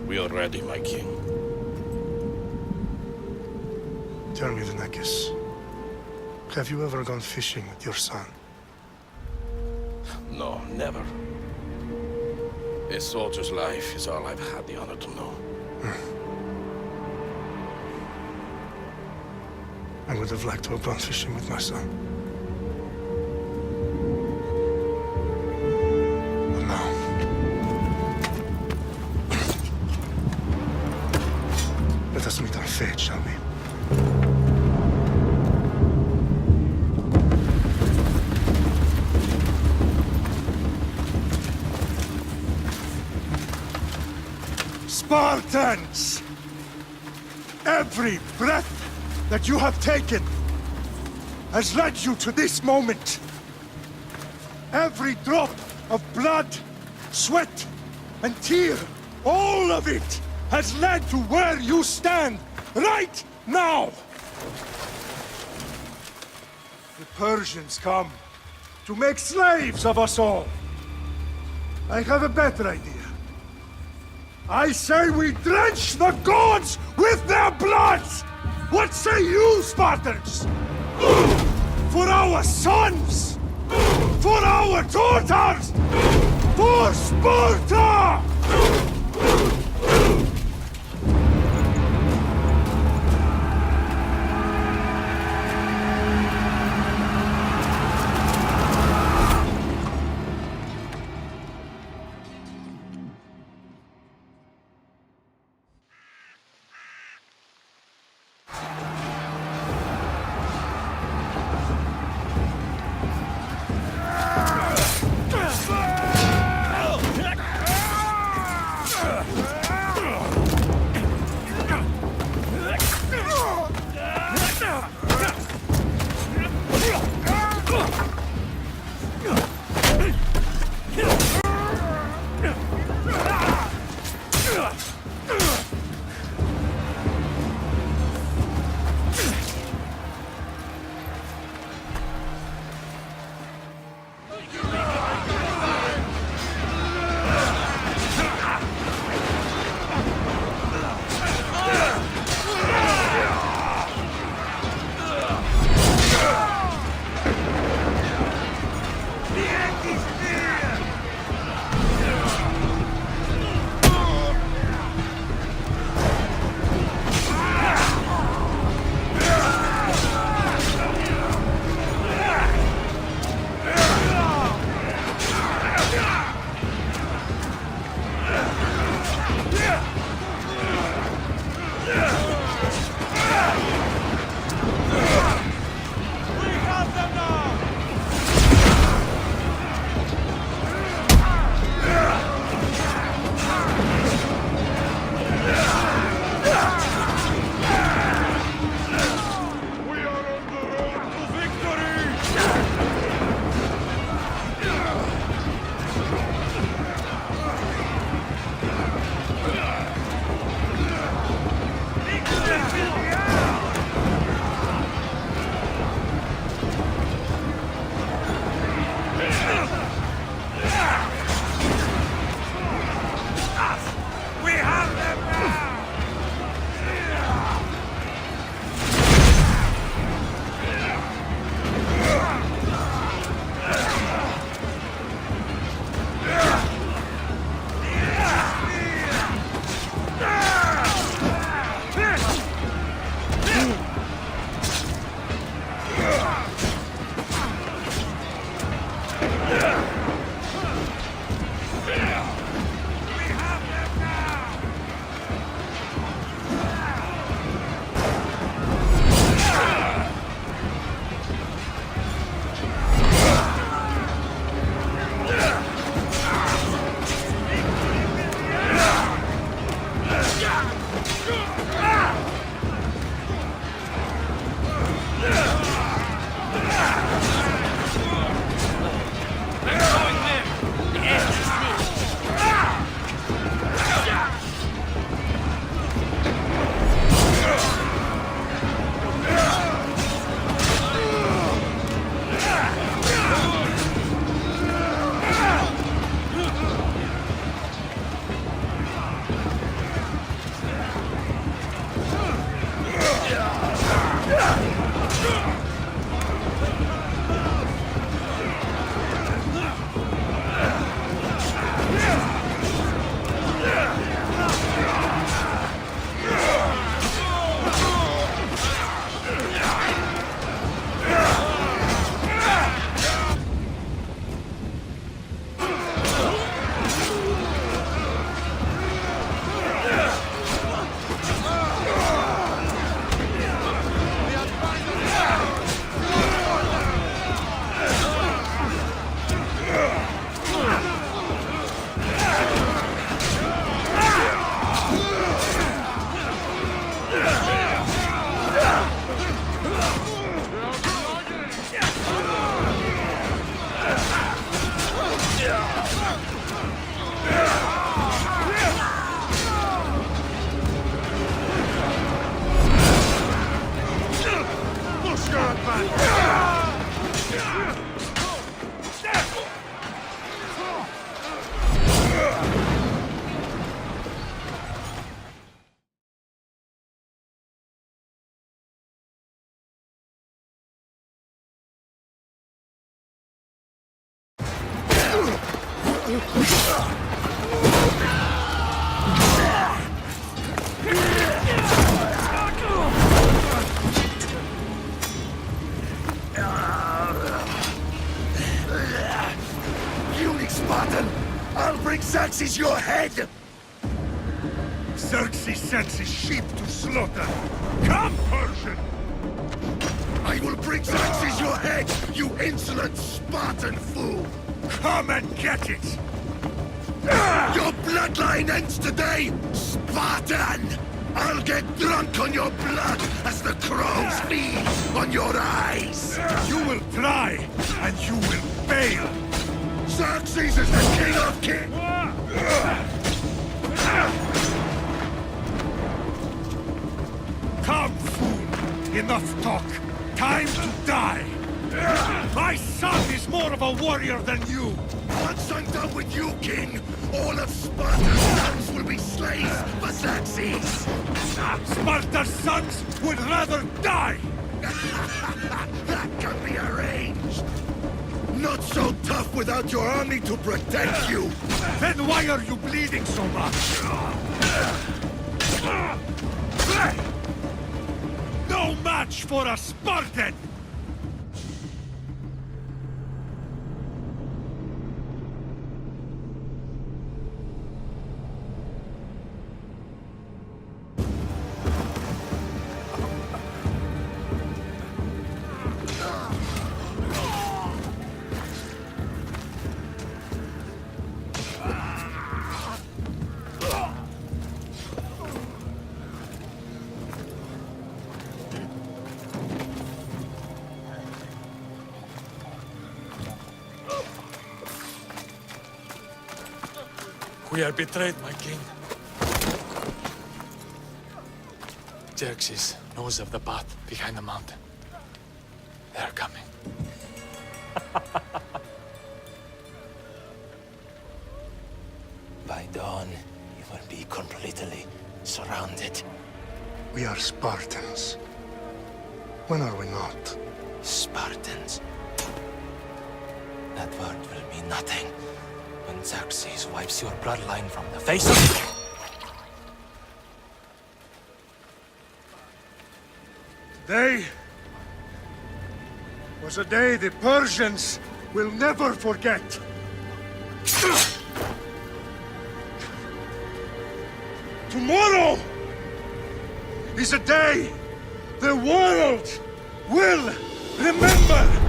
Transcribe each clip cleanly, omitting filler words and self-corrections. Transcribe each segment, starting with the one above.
We are ready, my king. Tell me, Venekis, have you ever gone fishing with your son? No, never. A soldier's life is all I've had the honor to know. I would have liked to have gone fishing with my son. But now... Let us meet our fate, shall we? Spartans! Every breath that you have taken has led you to this moment. Every drop of blood, sweat, and tear, all of it has led to where you stand right now. The Persians come to make slaves of us all. I have a better idea. I say we drench the gods with their blood! What say you, Spartans? For our sons! For our daughters! For Sparta! Unique Spartan! I'll bring Xerxes your head! Xerxes sends his sheep to slaughter. Come, Persian! I will bring Xerxes your head, you insolent Spartan fool! Come and get it! Your bloodline ends today, Spartan! I'll get drunk on your blood as the crows feed on your eyes! You will try, and you will fail! Xerxes is the king of kings! Come, fool! Enough talk! Time to die! My son is more of a warrior than you! Once I'm done with you, king, all of Sparta's sons will be slaves for Xerxes! Sparta's sons would rather die! That can be arranged! Not so tough without your army to protect you! Then why are you bleeding so much? No match for a Spartan! We are betrayed, my king. Xerxes knows of the path behind the mountain. They're coming. By dawn, you will be completely surrounded. We are Spartans. When are we not? Spartans. That word will mean nothing when Xerxes wipes your bloodline from the face of... Today was a day the Persians will never forget. Tomorrow is a day the world will remember.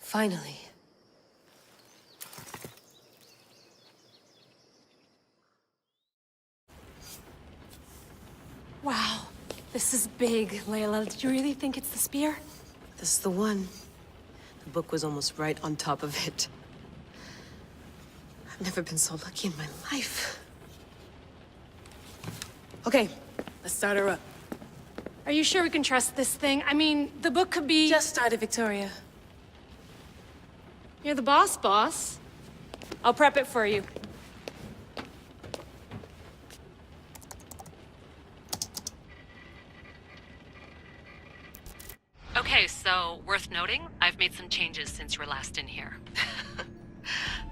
Finally. Wow, this is big, Layla. Did you really think it's the spear? This is the one. The book was almost right on top of it. I've never been so lucky in my life. Okay, let's start her up. Are you sure we can trust this thing? I mean, the book could be... Just started, Victoria. You're the boss. I'll prep it for you. Okay, so worth noting, I've made some changes since you were last in here.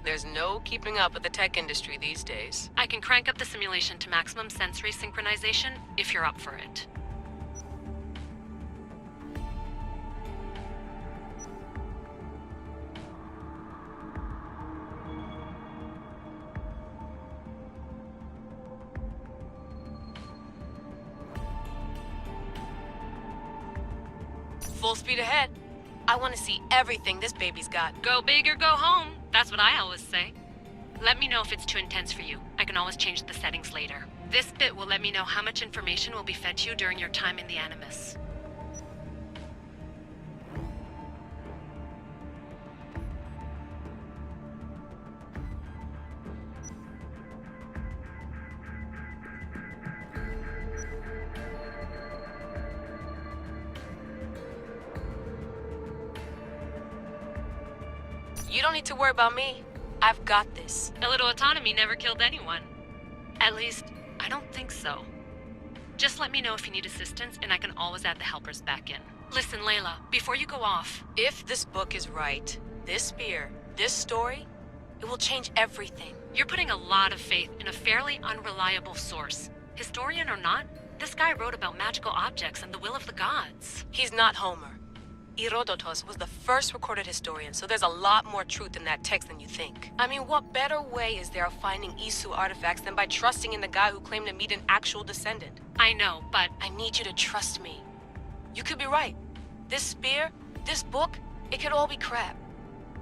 There's no keeping up with the tech industry these days. I can crank up the simulation to maximum sensory synchronization if you're up for it. Full speed ahead. I want to see everything this baby's got. Go big or go home. That's what I always say. Let me know if it's too intense for you. I can always change the settings later. This bit will let me know how much information will be fed to you during your time in the Animus. You don't need to worry about me. I've got this. A little autonomy never killed anyone. At least, I don't think so. Just let me know if you need assistance, and I can always add the helpers back in. Listen, Layla, before you go off... If this book is right, this spear, this story, it will change everything. You're putting a lot of faith in a fairly unreliable source. Historian or not, this guy wrote about magical objects and the will of the gods. He's not Homer. Herodotus was the first recorded historian, so there's a lot more truth in that text than you think. I mean, what better way is there of finding Isu artifacts than by trusting in the guy who claimed to meet an actual descendant? I know, but... I need you to trust me. You could be right. This spear, this book, it could all be crap.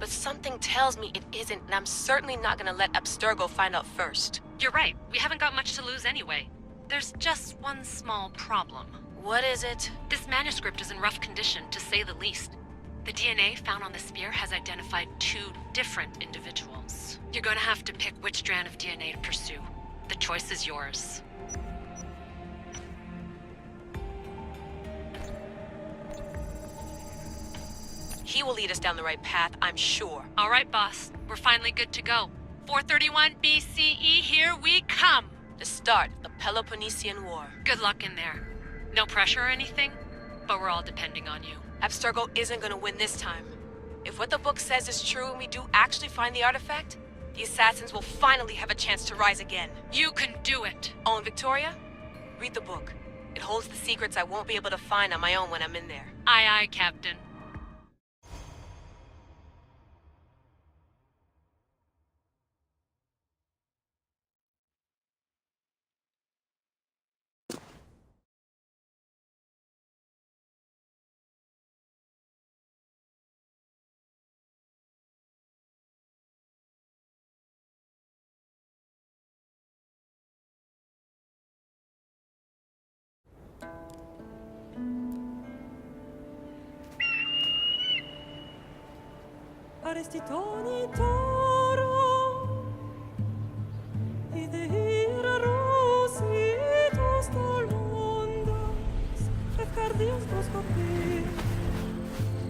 But something tells me it isn't, and I'm certainly not gonna let Abstergo find out first. You're right. We haven't got much to lose anyway. There's just one small problem. What is it? This manuscript is in rough condition, to say the least. The DNA found on the spear has identified 2 different individuals. You're gonna have to pick which strand of DNA to pursue. The choice is yours. He will lead us down the right path, I'm sure. All right, boss. We're finally good to go. 431 BCE, here we come! The start of the Peloponnesian War. Good luck in there. No pressure or anything, but we're all depending on you. Abstergo isn't gonna win this time. If what the book says is true and we do actually find the artifact, the assassins will finally have a chance to rise again. You can do it! Oh, and Victoria? Read the book. It holds the secrets I won't be able to find on my own when I'm in there. Aye, aye, Captain. Arrestitoni toro idehira rositos tolmondas efcardios dos copir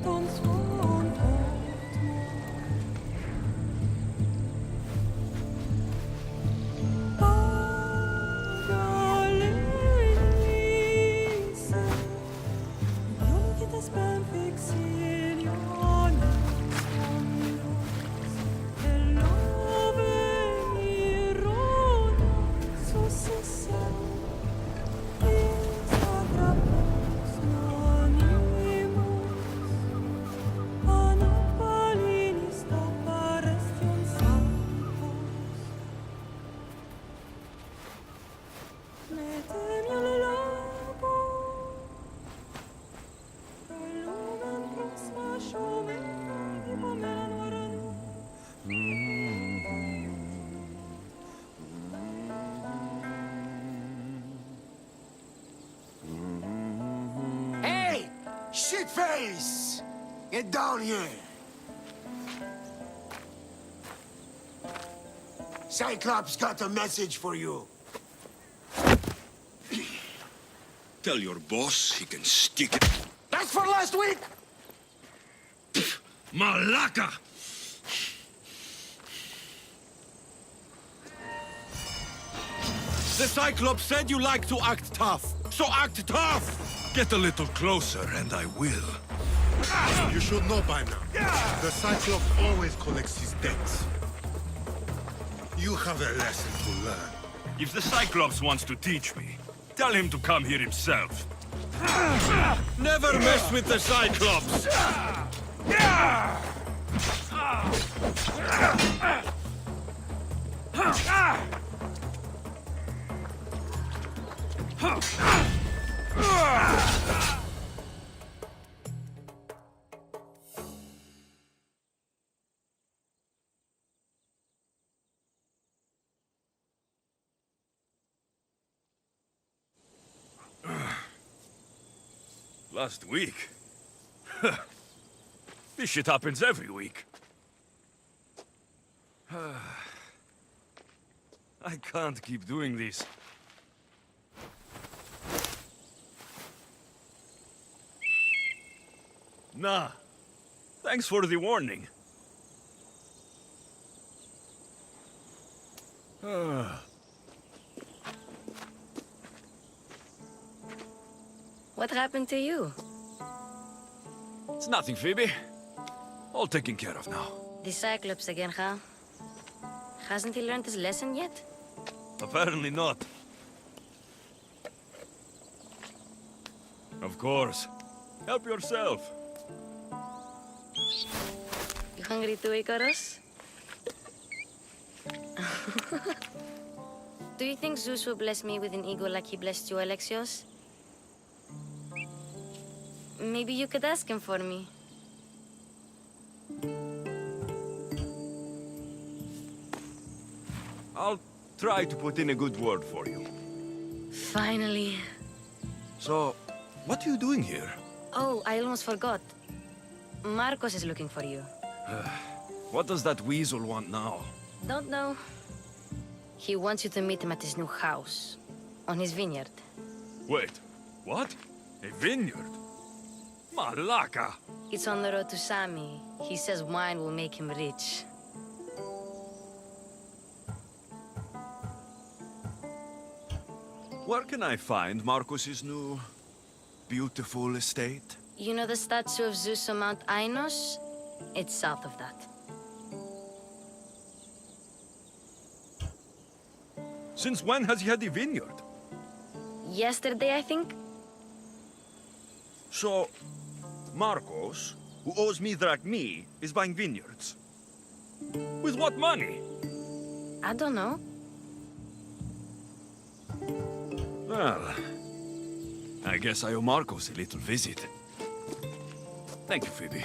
ton son Shitface! Get down here! Cyclops got a message for you. Tell your boss he can stick it. That's for last week! Malaka! The Cyclops said you like to act tough, so act tough! Get a little closer and I will. You should know by now. The Cyclops always collects his debts. You have a lesson to learn. If the Cyclops wants to teach me, tell him to come here himself. Never mess with the Cyclops! Last week? This shit happens every week. I can't keep doing this. Nah. Thanks for the warning. What happened to you? It's nothing, Phoebe. All taken care of now. The Cyclops again, huh? Hasn't he learned his lesson yet? Apparently not. Of course. Help yourself. You hungry too, Icarus? Do you think Zeus will bless me with an ego like he blessed you, Alexios? Maybe you could ask him for me. I'll try to put in a good word for you. Finally. So, what are you doing here? Oh, I almost forgot. Marcos is looking for you. What does that weasel want now? Don't know. He wants you to meet him at his new house. On his vineyard. Wait, what? A vineyard? Malaka! It's on the road to Sami. He says wine will make him rich. Where can I find Marcos's new, beautiful estate? You know the statue of Zeus on Mount Ainos? It's south of that. Since when has he had a vineyard? Yesterday, I think? So, Marcos, who owes me drachmi, is buying vineyards. With what money? I don't know. Well, I guess I owe Marcos a little visit. Thank you, Phoebe.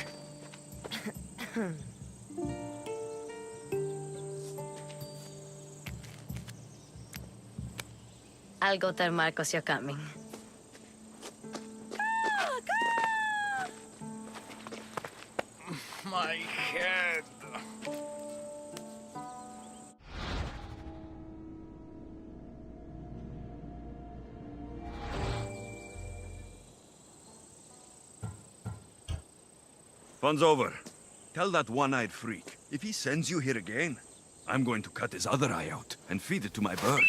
I'll go tell Marcos you're coming. My head. Fun's over. Tell that one-eyed freak, if he sends you here again, I'm going to cut his other eye out and feed it to my bird.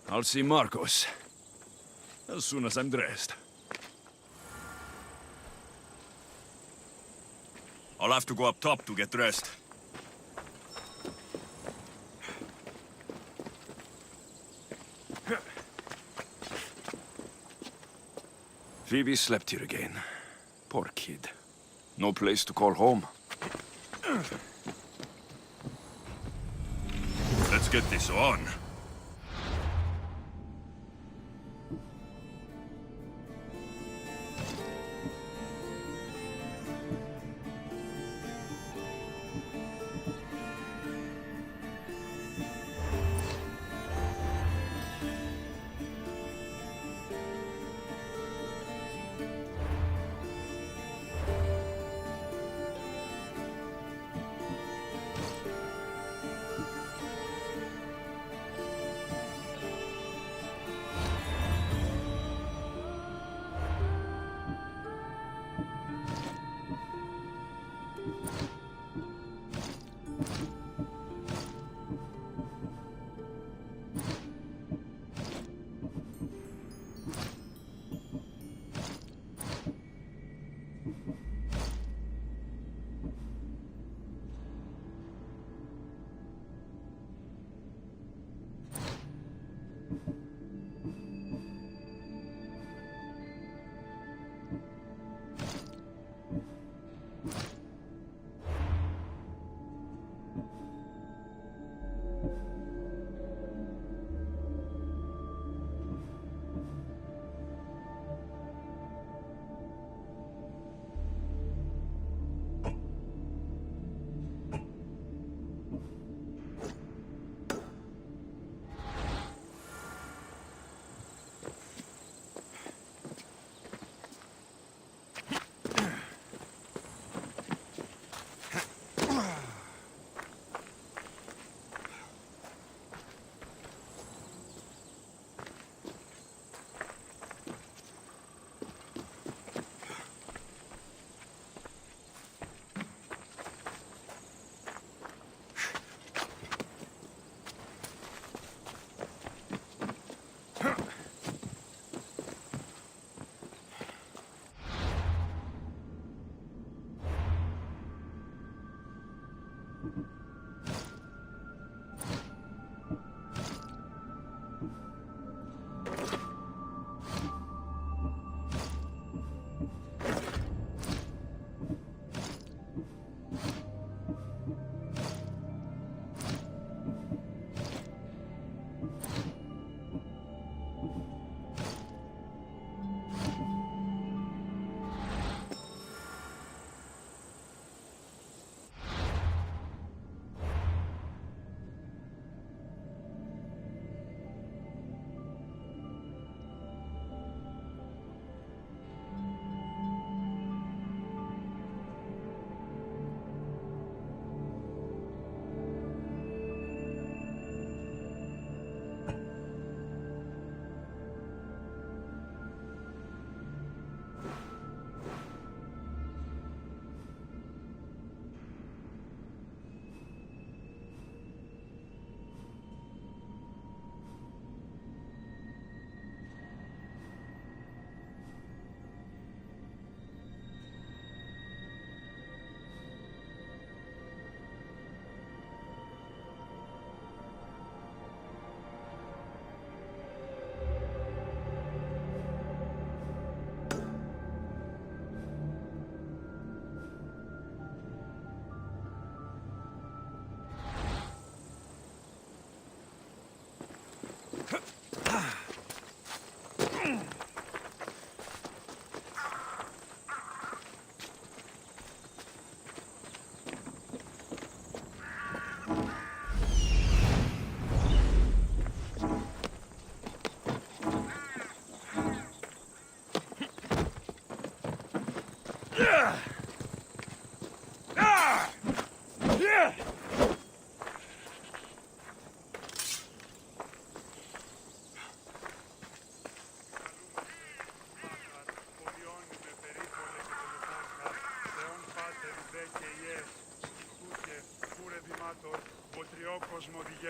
I'll see Marcos as soon as I'm dressed. I'll have to go up top to get dressed. Phoebe slept here again. Poor kid. No place to call home. Let's get this on.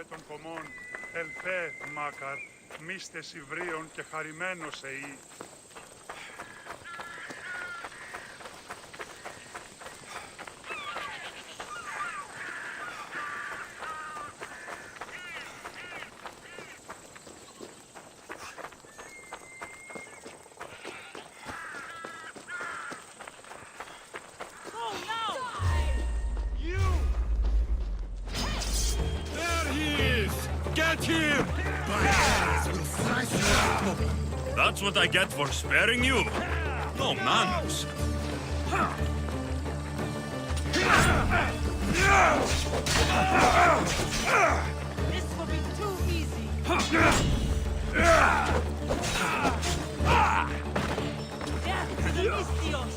Των κομμών, ελθέ, Μάκαρ, μίστες Ιβρίων και χαρημένος εή. That's what I get for sparing you. No manners. This will be too easy. Death to the Mistios.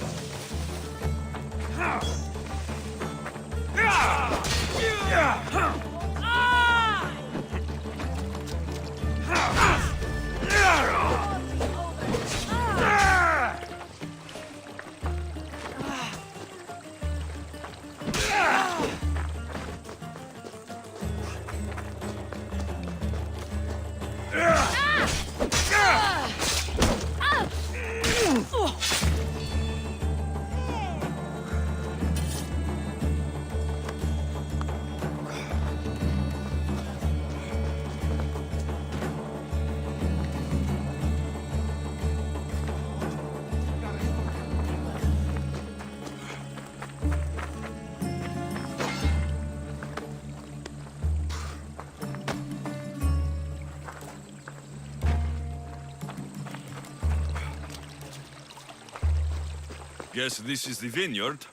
Guess this is the vineyard.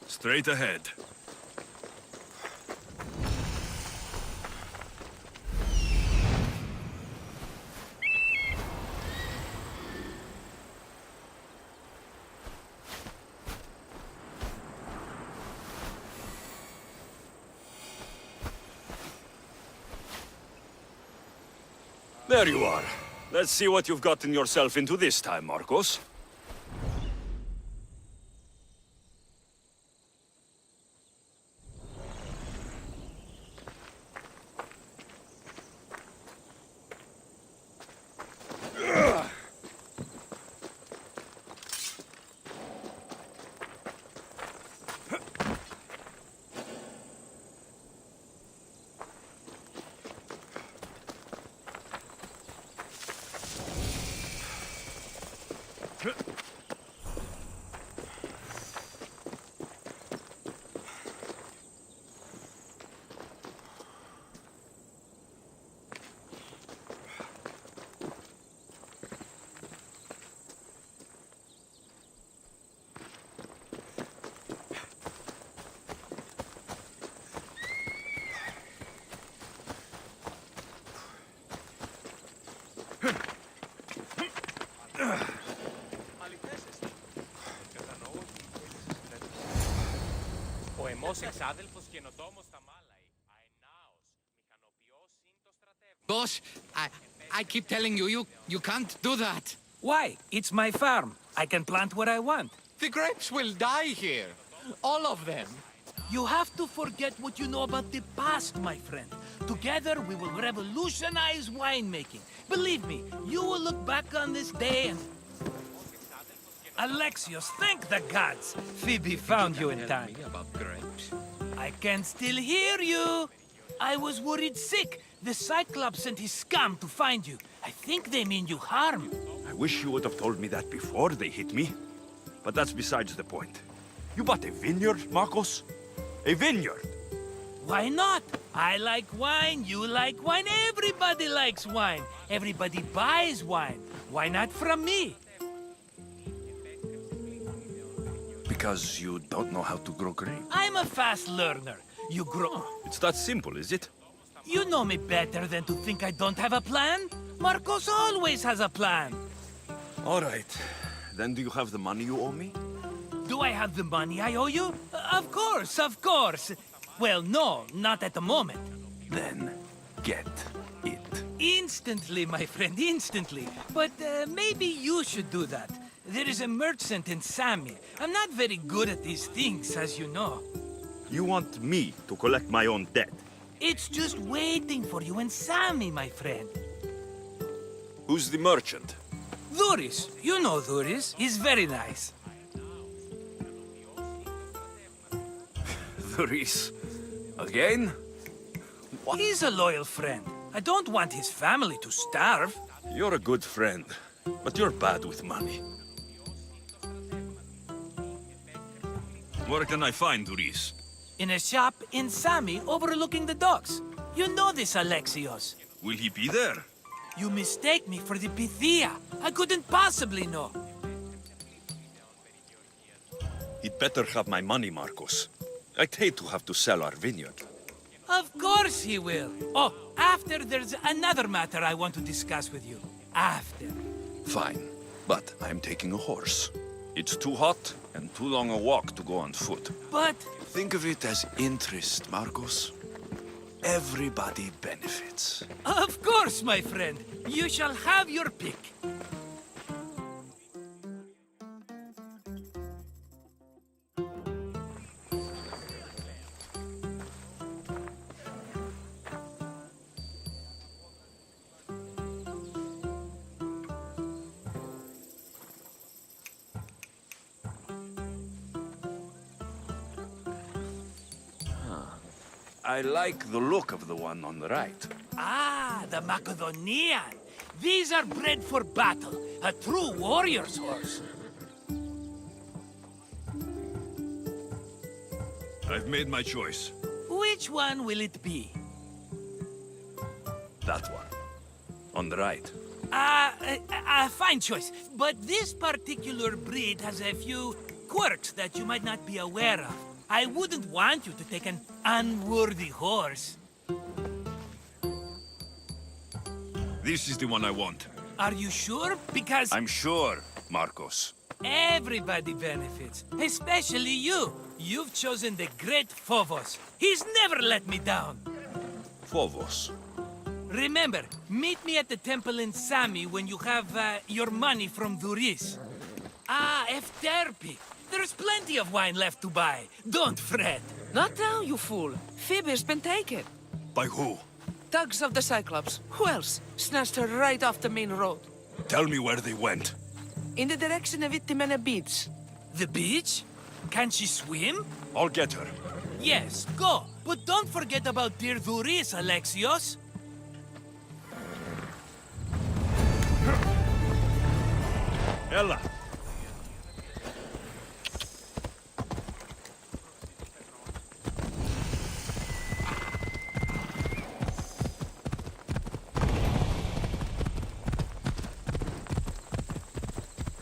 Straight ahead. There you are. Let's see what you've gotten yourself into this time, Marcos. Ο εμός εξάδελφος καινοτόμος στα Μάλαϊ, Αενάος, μηχανοποιός συν το στρατεύμα. Boss, I keep telling you, you can't do that. Why? It's my farm. I can plant what I want. The grapes will die here. All of them. You have to forget what you know about the past, my friend. Together, we will revolutionize winemaking. Believe me, you will look back on this day and... Alexios, thank the gods! Phoebe found you in time. About grapes. I can still hear you! I was worried sick. The Cyclops sent his scum to find you. I think they mean you harm. I wish you would have told me that before they hit me. But that's besides the point. You bought a vineyard, Marcos? A vineyard? Why not? I like wine, you like wine, everybody likes wine. Everybody buys wine. Why not from me? Because you don't know how to grow grapes. I'm a fast learner. You grow... It's that simple, is it? You know me better than to think I don't have a plan. Marcos always has a plan. All right. Then do you have the money you owe me? Do I have the money I owe you? Of course, of course. Well, no, not at the moment. Then get it. Instantly, my friend, instantly. But maybe you should do that. There is a merchant in Sami. I'm not very good at these things, as you know. You want me to collect my own debt? It's just waiting for you in Sami, my friend. Who's the merchant? Duris. You know Duris. He's very nice. Duris? Again? What? He's a loyal friend. I don't want his family to starve. You're a good friend, but you're bad with money. Where can I find Duris? In a shop in Sami overlooking the docks. You know this, Alexios. Will he be there? You mistake me for the Pythia. I couldn't possibly know. He'd better have my money, Marcos. I'd hate to have to sell our vineyard. Of course he will. Oh, after there's another matter I want to discuss with you. After. Fine, but I'm taking a horse. It's too hot and too long a walk to go on foot. But... Think of it as interest, Marcos. Everybody benefits. Of course, my friend. You shall have your pick. I like the look of the one on the right. Ah, the Macedonian. These are bred for battle. A true warrior's horse. I've made my choice. Which one will it be? That one. On the right. Fine choice. But this particular breed has a few quirks that you might not be aware of. I wouldn't want you to take an unworthy horse. This is the one I want. Are you sure? Because... I'm sure, Marcos. Everybody benefits, especially you. You've chosen the great Phobos. He's never let me down. Phobos. Remember, meet me at the temple in Sami when you have your money from Duris. Ah, Efterpi. There's plenty of wine left to buy. Don't fret. Not now, you fool. Phoebe's been taken. By who? Thugs of the Cyclops. Who else? Snatched her right off the main road. Tell me where they went. In the direction of Itimena Beach. The beach? Can she swim? I'll get her. Yes, go. But don't forget about dear Duris, Alexios. Ella.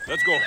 Let's go.